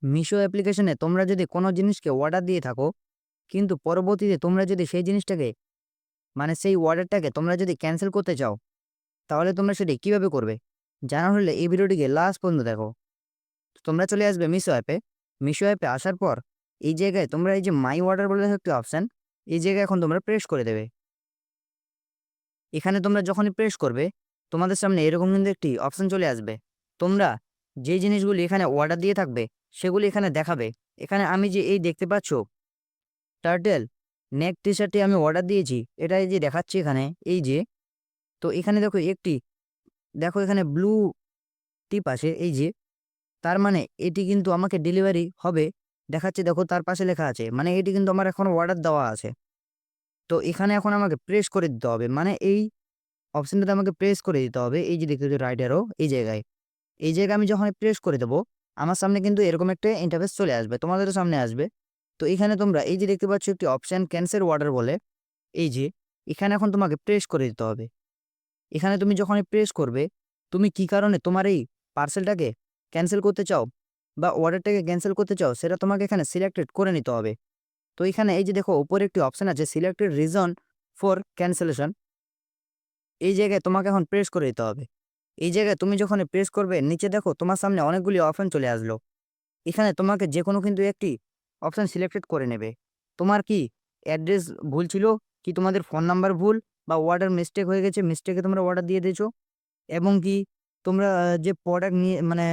মিশো অ্যাপ্লিকেশনে তোমরা যদি কোনো জিনিসকে অর্ডার দিয়ে থাকো, কিন্তু পরবর্তীতে তোমরা যদি সেই জিনিসটাকে মানে সেই অর্ডারটাকে তোমরা যদি ক্যানসেল করতে চাও, তাহলে তোমরা সেটি কিভাবে করবে? জানার হলে এই ভিডিওটিকে লাস্ট পর্যন্ত দেখো। তো তোমরা চলে আসবে মিশো অ্যাপে। মিশো অ্যাপে আসার পর এই জায়গায় তোমরা এই যে মাই অর্ডার বলে দেখো একটি অপশন, এই জায়গায় এখন তোমরা প্রেস করে দেবে। এখানে তোমরা যখনই প্রেস করবে, তোমাদের সামনে এরকম কিন্তু একটি অপশন চলে আসবে। তোমরা যে জিনিসগুলি এখানে অর্ডার দিয়ে থাকবে, সেগুলি এখানে দেখাবে। এখানে আমি যে এই দেখতে পাচ্ছ টার্টেল নেক টি-শার্টটি আমি অর্ডার দিয়েছি, এটা এই যে দেখাচ্ছি এখানে, এই যে। তো এখানে দেখো দেখো এখানে ব্লু টিপ আছে, এই যে। তার মানে এটি কিন্তু আমাকে ডেলিভারি হবে, দেখাচ্ছে দেখো তার পাশে লেখা আছে। মানে এটি কিন্তু আমার এখন অর্ডার দেওয়া আছে। তো এখানে এখন আমাকে প্রেস করে দিতে হবে, মানে এই অপশনটাতে আমাকে প্রেস করে দিতে হবে। এই যে দেখতে রাইট অ্যারো এই জায়গায়, এই জায়গায় আমি যখন প্রেস করে দেবো, আমার সামনে কিন্তু এরকম একটা ইন্টারফেস চলে আসবে, তোমাদেরও সামনে আসবে। তো এখানে তোমরা এই যে দেখতে পাচ্ছ একটি অপশন ক্যান্সেল অর্ডার বলে, এই যে। এখানে এখন তোমাকে প্রেস করে দিতে হবে। এখানে তুমি যখনই প্রেস করবে, তুমি কি কারণে তোমার এই পার্সেলটাকে ক্যান্সেল করতে চাও বা অর্ডারটাকে ক্যান্সেল করতে চাও, সেটা তোমাকে এখানে সিলেক্টেড করে নিতে হবে। তো এখানে এই যে দেখো উপরে একটি অপশন আছে সিলেক্টেড রিজন ফর ক্যান্সেলেশন, এই জায়গায় তোমাকে এখন প্রেস করে দিতে হবে। এই জায়গায় তুমি যখন প্রেস করবে, নিচে দেখো তোমার সামনে অনেকগুলি অপশন চলে আসলো। এখানে তোমাকে যে কোনো কিন্তু একটি অপশন সিলেক্টেড করে নেবে। তোমার কি অ্যাড্রেস ভুল ছিল, কি তোমাদের ফোন নাম্বার ভুল, বা অর্ডার মিস্টেক হয়ে গেছে, মিস্টেকে তোমরা অর্ডার দিয়ে দিয়েছো, এবং কি তোমরা যে প্রোডাক্ট নিয়ে মানে,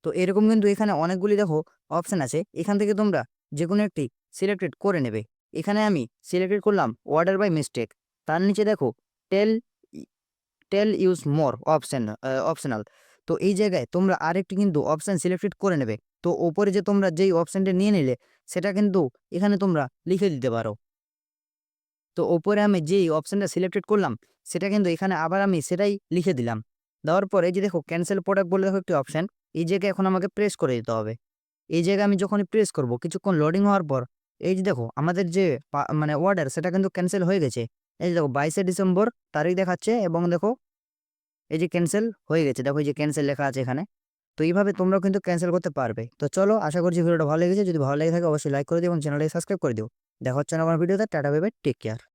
তো এরকম কিন্তু এখানে অনেকগুলি দেখো অপশন আছে। এখান থেকে তোমরা যে কোনো একটি সিলেক্টেড করে নেবে। এখানে আমি সিলেক্টেড করলাম অর্ডার বাই মিস্টেক। তার নিচে দেখো টেল টেল ইউজ মোর অপশনাল। তো এই জায়গায় তোমরা আরেকটি কিন্তু অপশন সিলেক্টেড করে নেবে। তো ওপরে যে তোমরা যেই অপশনটা নিয়ে নিলে, সেটা কিন্তু এখানে তোমরা লিখে দিতে পারো। তো ওপরে আমি যেই অপশনটা সিলেক্টেড করলাম, সেটা কিন্তু এখানে আবার আমি সেটাই লিখে দিলাম। দেওয়ার পর এই যে দেখো ক্যান্সেল প্রোডাক্ট বলে দেখো একটি অপশন, এই জায়গায় এখন আমাকে প্রেস করে দিতে হবে। এই জায়গায় আমি যখনই প্রেস করব, কিছুক্ষণ লোডিং হওয়ার পর এই যে দেখো আমাদের যে মানে অর্ডার, সেটা কিন্তু ক্যান্সেল হয়ে গেছে। এই যে দেখো 22শে ডিসেম্বর তারিখ দেখাচ্ছে, এবং দেখো এই যে ক্যান্সেল হয়ে গেছে, দেখো এই যে ক্যান্সেল লেখা আছে এখানে। তো এইভাবে তোমরাও কিন্তু ক্যান্সেল করতে পারবে। তো চলো, আশা করছি ভিডিওটা ভালো লেগেছে। যদি ভালো লেগে থাকে অবশ্যই লাইক করে দিও এবং চ্যানেলটাকে সাবস্ক্রাইব করে দিও। দেখা হচ্ছে না আমার ভিডিওতে। Tata, bye bye, take care.